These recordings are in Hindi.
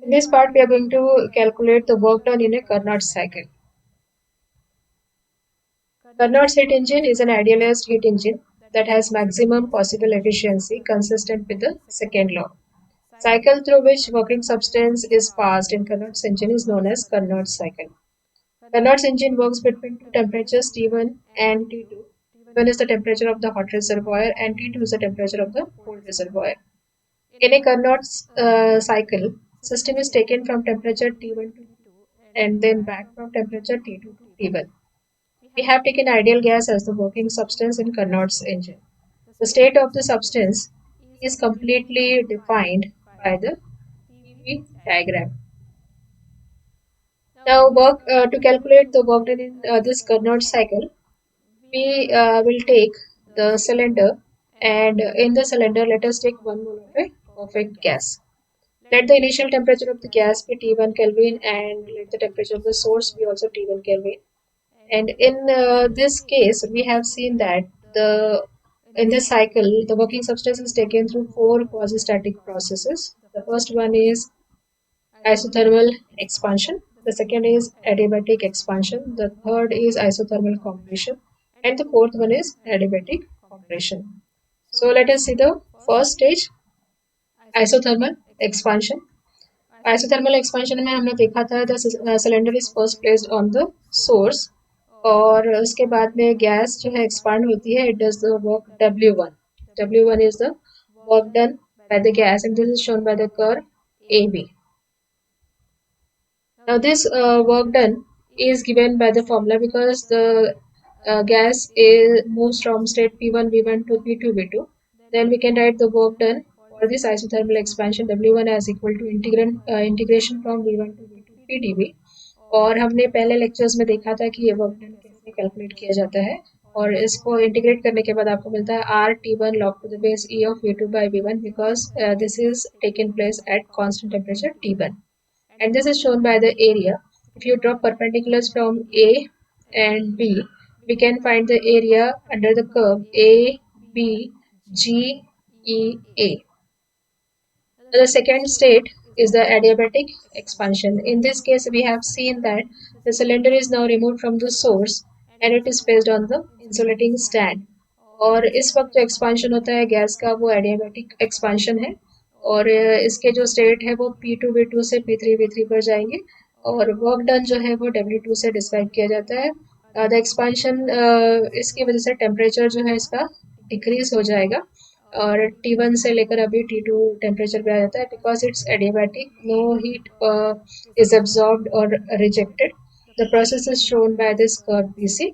In this part, we are going to calculate the work done in a Carnot cycle. Carnot's heat engine is an idealized heat engine that has maximum possible efficiency consistent with the second law. Cycle through which working substance is passed in Carnot's engine is known as Carnot cycle. Carnot's engine works between two temperatures T1 and T2. T1 is the temperature of the hot reservoir and T2 is the temperature of the cold reservoir. In a Carnot cycle, system is taken from temperature T1 to T2 and then back from temperature T2 to T1. We have taken ideal gas as the working substance in Carnot's engine. The state of the substance is completely defined by the PV diagram. Now, to calculate the work done in this Carnot cycle, we will take the cylinder, and in the cylinder, let us take 1 mole of a perfect gas. Let the initial temperature of the gas be T1 Kelvin, and let the temperature of the source be also T1 Kelvin. And in this case, we have seen that the in this cycle, the working substance is taken through four quasi-static processes. The first one is isothermal expansion. The second is adiabatic expansion. The third is isothermal compression. And the fourth one is adiabatic compression. So let us see the first stage, isothermal expansion. Isothermal expansion में हमने देखा था the cylinder is first placed on the source और उसके बाद में गैस जो है expand होती है, it does the work W1. W1 is the work done by the gas and this is shown by the curve AB. Now this work done is given by the formula because the gas moves from state P1 V1 to P2 V2. Then we can write the work done for this isothermal expansion W1 as equal to integration from V1 to V2 PdV. और हमने पहले लेक्चर्स में देखा था कि ये वर्क डन कैसे कैलकुलेट किया जाता है और इसको इंटीग्रेट करने के बाद आपको मिलता है R T1 log to the base E of V2 by V1 because this is taken place at constant temperature T1. And this is shown by the area. If you draw perpendiculars from A and B, we can find the area under the curve A, B, G, E, A. The second state is the adiabatic expansion. In this case, we have seen that the cylinder is now removed from the source and it is placed on the insulating stand. और इस वक्त जो एक्सपांशन होता है गैस का वो एडियाबैटिक एक्सपांशन है और इसके जो स्टेट है वो P2 V2 से P3 V3 पर जाएंगे और वर्क डन जो है वो W2 से डिस्क्राइब किया जाता है. द एक्सपांशन इसकी वजह से टेम्परेचर जो है इसका डिक्रीज हो जाएगा और T1 से लेकर अभी T2 टेम्परेचर पे आ जाता है because it's adiabatic, no heat is absorbed or rejected. The process is shown by this curve BC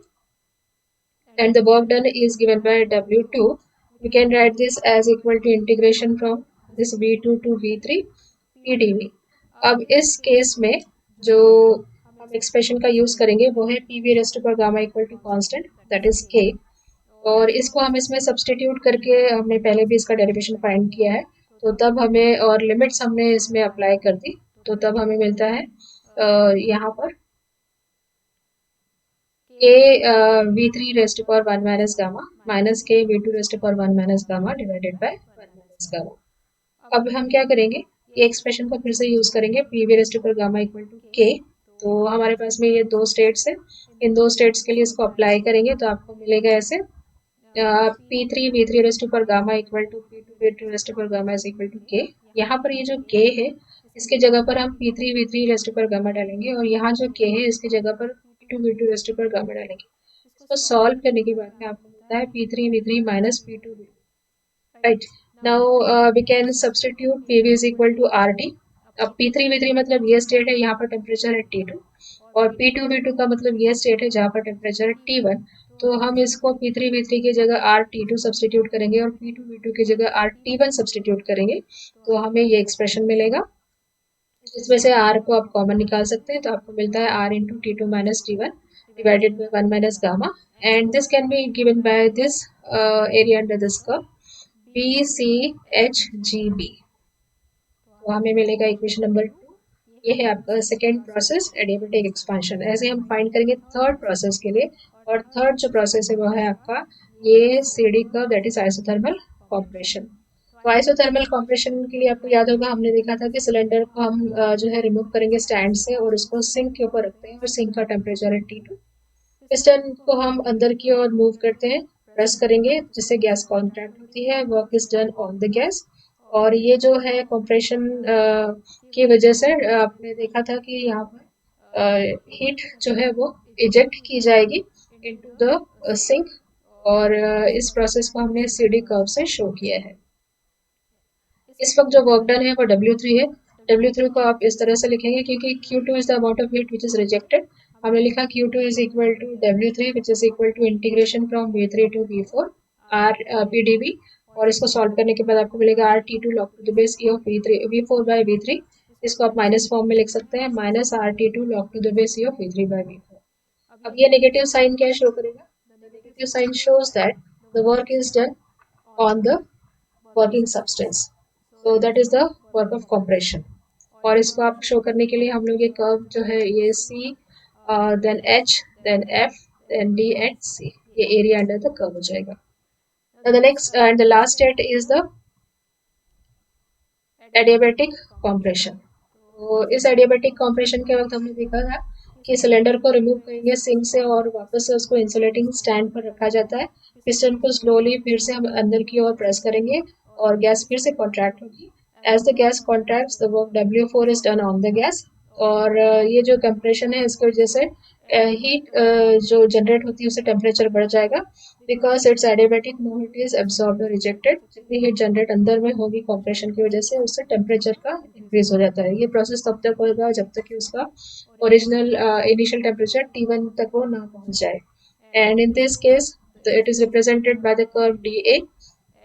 and the work done is given by W2. We can write this as equal to integration from this V2 to V3 PdV. अब इस केस में जो हम एक्सप्रेशन का यूज करेंगे वो है PV रेस्ट पर gamma equal to constant that is K और इसको हम इसमें सब्सटीट्यूट करके हमने पहले भी इसका डेरिवेशन फाइंड किया है तो तब हमें और लिमिट्स हमने इसमें अप्लाई कर दी तो तब हमें मिलता है यहाँ पर K V3 raised to power 1 minus gamma minus K V2 raised to power 1 minus gamma divided by 1 minus gamma. अब हम क्या करेंगे ये एक्सप्रेशन को फिर से यूज करेंगे PV raised to power gamma equal to K. तो हमारे पास में ये दो स्टेट्स है इन दो स्टेट्स के लिए इसको अप्लाई करेंगे तो आपको मिलेगा ऐसे P3 V3 raised to power gamma equal to P2 V2 raised to power gamma is equal to K. यहाँ पर ये जो K है इसके जगह पर हम P3 V3 raised to power gamma डालेंगे और यहाँ जो K है इसकी जगह पर P2 V2 raised to power gamma डालेंगे. इसको सॉल्व करने के बाद में आपको मिलता है P3 V3 minus P2 V2. Right. Now we can substitute PV is equal to RT. अब P3 V3 मतलब ये स्टेट है यहाँ पर टेम्परेचर है T2 और P2 V2 का मतलब ये स्टेट है जहाँ पर टेम्परेचर है T1. तो हम इसको P3 V3 की जगह RT2 सब्सटीट्यूट करेंगे और P2 V2 की जगह RT1 सब्सटीट्यूट करेंगे तो हमें ये एक्सप्रेशन मिलेगा इसमें से R को आप कॉमन निकाल सकते हैं तो आपको मिलता है R into T2 minus T1 divided by 1 minus gamma and this can be given by this area under this curve BCHGB. तो हमें मिलेगा इक्वेशन नंबर 2. ये है आपका सेकेंड प्रोसेस एडियाबैटिक एक्सपांशन. ऐसे हम फाइंड करेंगे थर्ड प्रोसेस के लिए और थर्ड जो प्रोसेस है वो है आपका ये CD curve that is isothermal compression. तो आइसोथर्मल कंप्रेशन के लिए आपको याद होगा हमने देखा था कि सिलेंडर को हम जो है रिमूव करेंगे स्टैंड से और उसको सिंक के ऊपर रखते हैं और सिंक का टेम्परेचर है T2। पिस्टन को हम अंदर की ओर मूव करते हैं, प्रेस करेंगे जिससे गैस कॉन्ट्रैक्ट होती है, work is done on the gas. और ये जो है कंप्रेशन की वजह से आपने देखा था कि यहाँ पर हीट जो है वो इजेक्ट की जाएगी इनटू द सिंक। और इस प्रोसेस को हमने CD कर्व से शो किया है। इस वक्त जो वर्क डन है वो W3 है। W3 को आप इस तरह से लिखेंगे क्योंकि Q2 is the amount of heat which is rejected. हमने लिखा Q2 is equal to W3 which is equal to integration from V3 to V4 R PdV। और इसको सॉल्व करने के बाद आपको मिलेगा RT2 log to the base E of V4 by V3। इसको आप माइनस फॉर्म में लिख सकते हैं, minus RT2 log to the base E of V3 by V4। अब ये नेगेटिव साइन क्या शो करेगा? The negative sign shows that the work is done on the working substance. So that is the work of compression। और इसको आप शो करने के लिए हम लोग ये कर्व जो है ये C, then H, then F, then D and C, ये एरिया अंडर द कर्व हो जाएगा। Now the next and the last state is the adiabatic compression। तो इस adiabatic compression के वक्त हमने देखा था कि सिलेंडर को रिमूव करेंगे सिंक से और वापस से उसको इंसुलेटिंग स्टैंड पर रखा जाता है। पिस्टन को स्लोली फिर से हम अंदर की ओर प्रेस करेंगे और गैस फिर से कॉन्ट्रैक्ट होगी। As the gas contracts the work W4 is done on the gas. और ये जो कंप्रेशन है इसकी वजह से हीट जो जनरेट होती है उससे टेम्परेचर बढ़ जाएगा। Because it's adiabatic, no heat is absorbed और रिजेक्टेड। जितनी हीट जनरेट अंदर में होगी कंप्रेशन की वजह से उससे टेम्परेचर का इंक्रीज हो जाता है। ये प्रोसेस तब तक होगा जब तक कि उसका ओरिजिनल इनिशियल टेम्परेचर T1 तक वो ना पहुंच जाए। And in this case it is represented by the curve DA।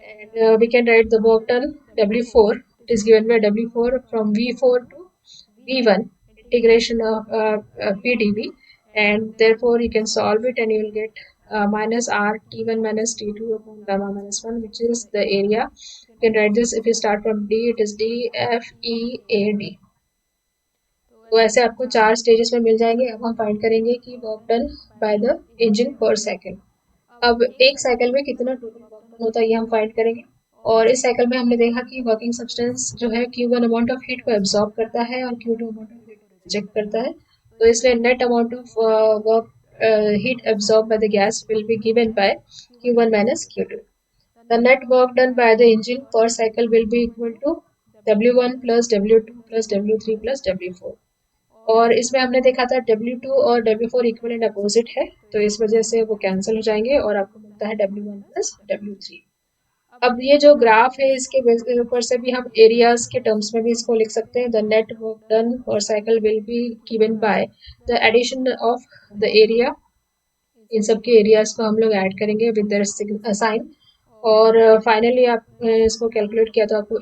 And we can write the work done W4. It is given by W4 from V4 to V1 integration of PdV, and therefore you can solve it and you will get minus R T1 minus T2 upon gamma minus 1, which is the area। You can write this if you start from D, it is D F E A D। तो ऐसे आपको 4 स्टेजेस में मिल जाएंगे। अब हम फाइंड करेंगे कि work done by the engine पर सेकेंड। अब एक साइकिल में कितना टोटल वर्क डन होता है ये हम फाइंड करेंगे। और इस साइकिल में हमने देखा कि वर्किंग सब्सटेंस जो है Q1 अमाउंट ऑफ हीट को एब्जॉर्ब करता है और Q2 अमाउंट ऑफ हीट को रिजेक्ट करता है। तो इसलिए net amount of work heat absorbed by the gas will be given by Q1 minus Q2। The net work done by the engine per cycle will be equal to W1 plus W2 plus W3 plus W4। और इसमें हमने देखा था W2 और W4 इक्वल एंड अपोजिट है, तो इस वजह से वो कैंसिल हो जाएंगे और आपको मिलता है W1 प्लस W3। अब ये जो ग्राफ है इसके ऊपर से भी हम एरियाज के टर्म्स में भी इसको लिख सकते हैं। The net work done per cycle will be given by the addition of the area. इन सब के एरियाज को हम लोग ऐड करेंगे विद द साइन। और फाइनली आप इसको कैलकुलेट किया तो आपको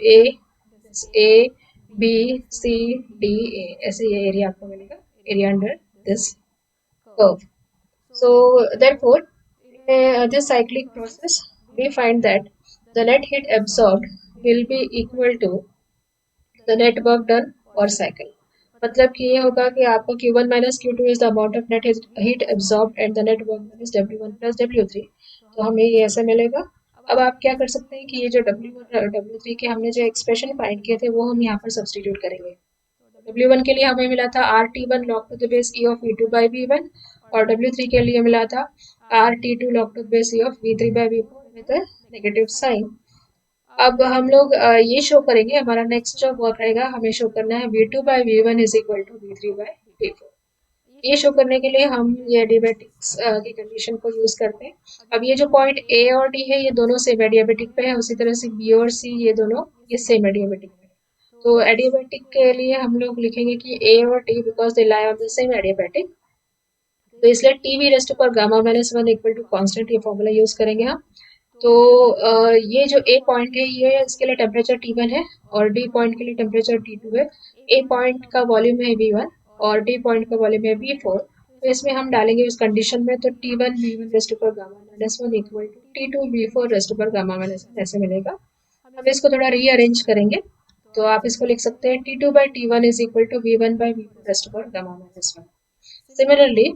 A B C D A ऐसे ये एरिया आपको मिलेगा, area under this curve. So therefore in this cyclic process we find that the net heat absorbed will be equal to the net work done per cycle। मतलब कि ये होगा कि आपको Q1 minus Q2 is the amount of net heat absorbed and the net work done is W1 plus W3। तो हमें ये ऐसा मिलेगा। अब आप क्या कर सकते हैं कि ये जो W1 और W3 के हमने जो एक्सप्रेशन फाइंड किए थे वो हम यहाँ पर सब्सटीट्यूट करेंगे। W1 के लिए हमें मिला था RT1 log to the base E of V2 by V1 और W3 के लिए मिला था RT2 log to the base E of V3 by V4 with a negative sign. अब हम लोग ये शो करेंगे, हमारा नेक्स्ट जो वर्क रहेगा हमें शो करना है V2 by V1 is equal to V3 by V4। ये शो करने के लिए हम ये एडियाबैटिक्स की कंडीशन को यूज करते हैं। अब ये जो पॉइंट A और D है ये दोनों सेम एडियाबैटिक पे है, उसी तरह से B और C ये दोनों ये सेम एडियाबैटिक पे है। तो एडियाबैटिक के लिए हम लोग लिखेंगे कि A और T because they lie on the same adiabatic, तो इसलिए TV रेस्ट पर gamma minus 1 equal to constant ये फॉर्मूला यूज करेंगे हम। तो ये जो A पॉइंट है ये इसके लिए टेम्परेचर T1 है और D पॉइंट के लिए टेम्परेचर T2 है। A पॉइंट का वॉल्यूम है V1 और D पॉइंट का वॉल्यूम है V4। तो इसमें हम डालेंगे उस कंडीशन में तो T1 V1 रेस्ट पर gamma minus 1 equal to T2 V4 raised पर गामा माइनस 1 ऐसे मिलेगा। हम इसको थोड़ा रीअरेंज करेंगे तो आप इसको लिख सकते हैं T2 by T1 is equal to V1 by V4 raised to power gamma minus 1। Similarly,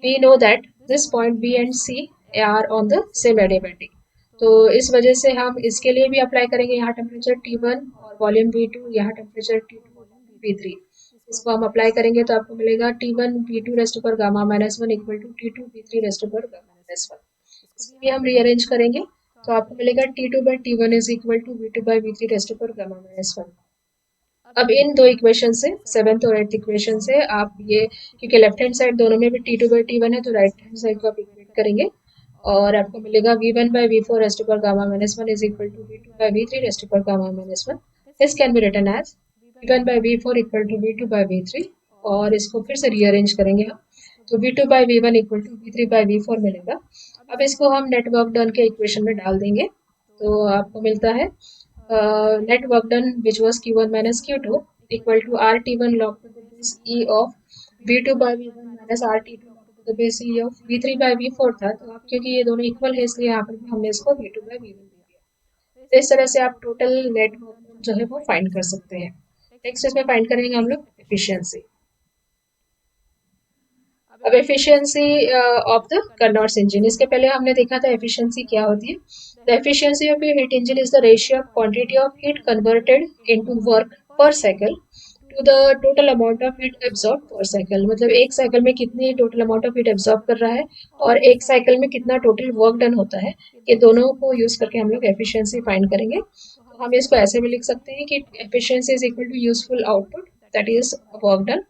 we know that this point B and C are on the same adiabatic। तो इस वजह से हम इसके लिए भी अप्लाई करेंगे यहाँ टेम्परेचर T1 और वॉल्यूम V2, यहाँ टेम्परेचर T2 V3। इसको हम अप्लाई करेंगे तो आपको मिलेगा T1 V2 रेस्ट पर gamma minus 1 equal to T2 V3 raised पर गामा माइनस 1। इसको भी हम रीअरेंज करेंगे तो आपको मिलेगा T2 by T1 is equal to V2 by V3 raised पर गामा माइनस 1। अब इन दो इक्वेशन से, सेवेंथ और एट्थ इक्वेशन से आप ये, क्योंकि लेफ्ट हैंड साइड दोनों में भी T2 बाई T1 है तो राइट हैंड साइड को आप इक्वेट करेंगे और आपको मिलेगा V1 बाई V4 रेस्ट पर gamma minus 1 is equal to V2 by V3 raised पर gamma minus 1। This can be written as V1 by V4 equal to V2 by V3 और इसको फिर से रीअरेंज करेंगे हम तो V2 by V1 equal to V3 by V4 मिलेगा। अब इसको हम नेट वर्क डन के इक्वेशन में डाल देंगे तो आपको मिलता है net work done which was Q1 minus Q2 equal to RT1 log to the base E of V2 by V1 minus RT2 log to the base E of V3 by V4 था तो आप क्योंकि ये दोनों इक्वल है इसलिए यहाँ पर भी हमने इसको V2 by V1 दिया। तो इस तरह से आप टोटल नेट वर्क जो है वो फाइंड कर सकते हैं। नेक्स्ट इसमें फाइंड करेंगे हम लोग एफिशिएंसी। अब efficiency of the Carnot's engine, इसके पहले हमने देखा था एफिशिएंसी क्या होती है। The efficiency of a heat engine is the ratio of quantity of heat converted into work per cycle to the total amount of heat absorb per cycle. मतलब एक साइकिल में कितनी total amount of heat absorb कर रहा है और एक साइकिल में कितना टोटल वर्क डन होता है, ये दोनों को यूज करके हम लोग एफिशिएंसी फाइंड करेंगे। तो हम इसको ऐसे भी लिख सकते हैं कि efficiency is equal to useful output that is work done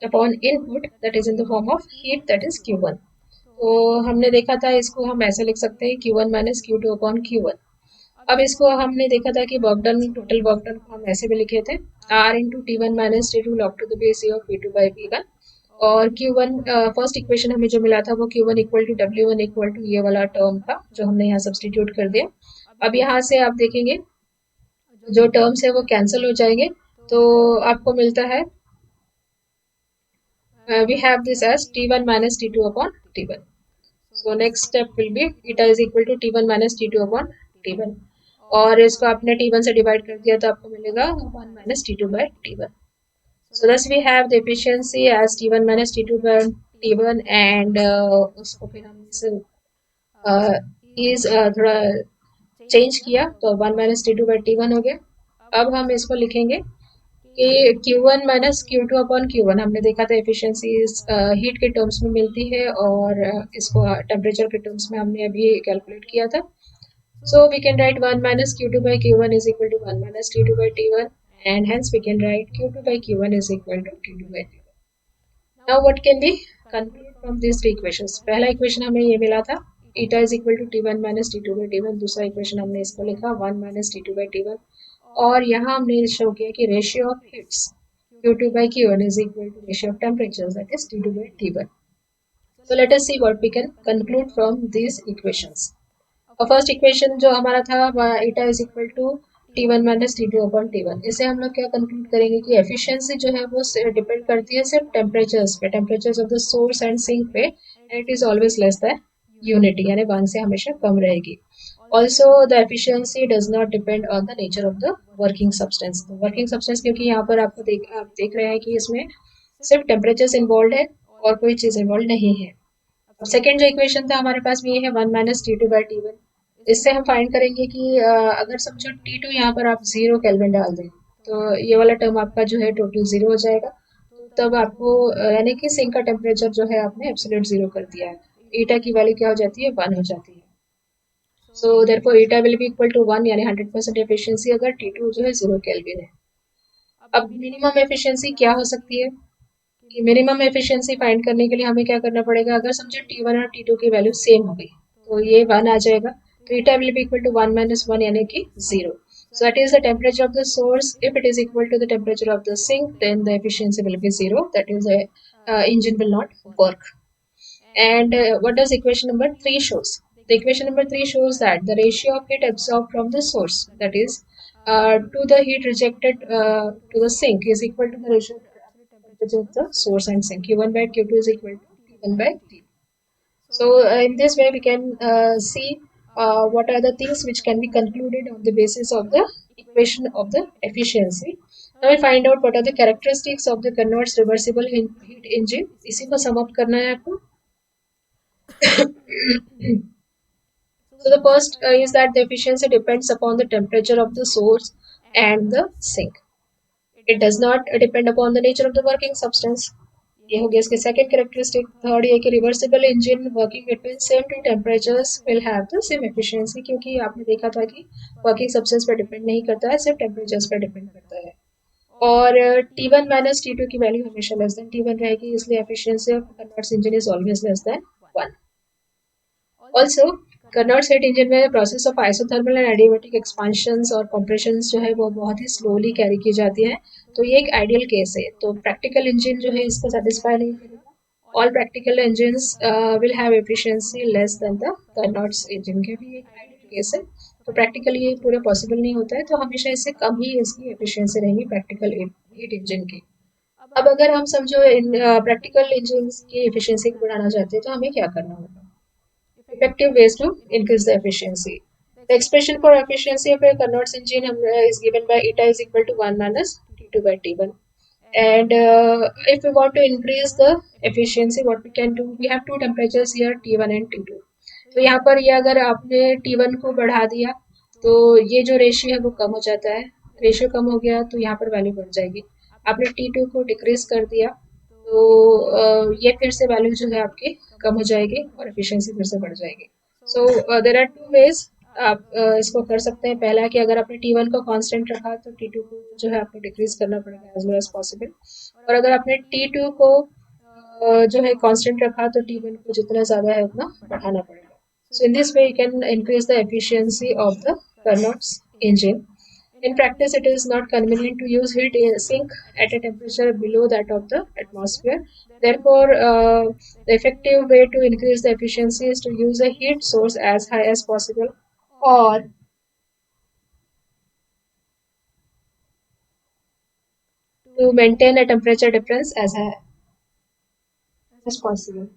upon input that is in the form of heat that is Q1। तो हमने देखा था इसको हम ऐसे लिख सकते हैं Q1 minus Q2 upon Q1। अब इसको हमने देखा था कि work done, total work done को हम ऐसे भी लिखे थे R into T1 minus T2 log to the base E of V2 by V1 और Q1 फर्स्ट इक्वेशन हमें जो मिला था वो Q1 equal to W1 equal to ये वाला टर्म था जो हमने यहाँ सब्सटीट्यूट कर दिया। अब यहाँ से आप देखेंगे जो टर्म्स है वो कैंसिल हो जाएंगे तो आपको मिलता है we have this as T1 minus T2 upon T1. So next step will be eta is equal to T1 minus T2 upon T1 और इसको आपने T1 से डिवाइड कर दिया तो आपको मिलेगा 1 minus T2 by T1. So thus we have the efficiency as T1 minus T2 by T1 and उसको फिर हम इसे थोड़ा चेंज किया तो 1 minus T2 by T1 हो गया। अब हम इसको लिखेंगे कि Q1 minus Q2 upon Q1 हमने देखा था एफिशिएंसी हीट के टर्म्स में मिलती है और इसको टेम्परेचर के टर्म्स में हमने अभी कैलकुलेट किया था। So we can write 1 minus Q2 by Q1 is equal to 1 minus T2 by T1 and hence we can write Q2 by Q1 is equal to T2 by T1। Now what can be concluded from this three equations. पहला इक्वेशन हमें ये मिला था eta is equal to T1 minus T2 by T1। दूसरा इक्वेशन हमने इसको लिखा 1 माइनस T2 बाई T1 और यहाँ हमने शो किया कि ratio of heats Q2 by Q1 is equal to ratio of temperatures that is T2 by T1. So let us see what we can conclude from these equations. और फर्स्ट इक्वेशन जो हमारा था eta is equal to T1 minus T2 upon T1। इसे हम लोग क्या कंक्लूड करेंगे कि एफिशिएंसी जो है वो डिपेंड करती है सिर्फ टेम्परेचर्स पे, temperatures of the source and sink पे and it is always less than unity यानी 1 से हमेशा कम रहेगी। Also, the efficiency does not depend on the nature of the working substance. तो working substance क्योंकि यहाँ पर आप देख रहे हैं कि इसमें सिर्फ टेम्परेचर्स इन्वॉल्व है और कोई चीज़ इन्वॉल्व नहीं है। अब सेकेंड जो इक्वेशन था हमारे पास में ये है 1 माइनस T2 बाई T1। इससे हम फाइंड करेंगे कि अगर समझो T2 यहाँ पर आप 0 केल्विन डाल दें तो ये वाला टर्म आपका जो है टोटल 0 हो जाएगा। तो तब आपको यानी कि सिंक का टेम्परेचर जो है आपने एब्सोल्यूट 0 कर दिया है, ईटा की वैल्यू क्या हो जाती है 1 हो जाती है। So therefore eta will be equal to 1 यानी 100% एफिशिएंसी अगर T2 जो है 0 केल्विन है। अब मिनिमम एफिशिएंसी क्या हो सकती है कि मिनिमम एफिशिएंसी फाइंड करने के लिए हमें क्या करना पड़ेगा, अगर समझो T1 और T2 की वैल्यू सेम हो गई तो ये 1 आ जाएगा तो eta will be equal to 1 minus 1 यानी कि 0। So that is the temperature of the source. If it is equal to the temperature of the sink then the efficiency will be 0, that is the engine will not work. And what does equation number 3 shows? The equation number 3 shows that the ratio of heat absorbed from the source, that is to the heat rejected to the sink, is equal to the ratio of temperature of the source and sink. Q1 by Q2 is equal to T1 by T. So in this way we can see what are the things which can be concluded on the basis of the equation of the efficiency. Now we find out what are the characteristics of the Carnot's reversible heat engine. इसी को sum up करना है आपको। So the first is that the efficiency depends upon the temperature of the source and the sink. It does not depend upon the nature of the working substance. ये हो गया इसके सेकंड कैरेक्टरिस्टिक. थर्ड ये कि reversible engine working between same to temperatures will have the same efficiency, क्योंकि आपने देखा था कि वर्किंग सब्सटेंस पर डिपेंड नहीं करता है, सिर्फ टेम्परेचर्स पर डिपेंड करता है. और T1 माइनस T2 की वैल्यू हमेशा लेस देन T1 रहेगी, इसलिए efficiency of Carnot's engine is always less than 1. Also Carnot's heat engine में process of isothermal and adiabatic expansions और कंप्रेशंस जो है वो बहुत ही स्लोली कैरी की जाती है. तो ये एक आइडियल केस है. तो प्रैक्टिकल इंजन जो है इसको सेटिस्फाई नहीं करेगा. All practical engines will have efficiency less than the Carnot's engine के भी एक आइडियल केस है. तो प्रैक्टिकली ये पूरा पॉसिबल नहीं होता है, तो हमेशा इससे कम ही इसकी एफिशिएंसी रहेगी प्रैक्टिकल हीट इंजन की. अब अगर हम समझो प्रैक्टिकल इंजन की एफिशिएंसी को बढ़ाना चाहते हैं तो हमें क्या करना होगा. Effective ways to increase the efficiency. The expression for efficiency of a Carnot's engine is given by eta is equal to 1 minus T2 by T1. And if we want to increase the efficiency, what we can do, we have two temperatures here, T1 and T2. तो यहाँ पर ये अगर आपने T1 को बढ़ा दिया तो ये जो रेशियो है वो कम हो जाता है. रेशियो कम हो गया तो यहाँ पर वैल्यू बढ़ जाएगी. आपने T2 को डिक्रीज कर दिया तो ये फिर से वैल्यू जो है आपकी कम हो जाएगी और एफिशिएंसी फिर से बढ़ जाएगी. So there are two ways आप इसको कर सकते हैं. पहला कि अगर आपने T1 को कांस्टेंट रखा तो T2 को जो है आपको डिक्रीज करना पड़ेगा एज लो एज पॉसिबल. और अगर आपने T2 को जो है कांस्टेंट रखा तो T1 को जितना ज़्यादा है उतना बढ़ाना पड़ेगा. So in this way you can increase the efficiency of the Carnot's engine. In practice, it is not convenient to use heat sink at a temperature below that of the atmosphere. Therefore, the effective way to increase the efficiency is to use a heat source as high as possible, or to maintain a temperature difference as high as possible.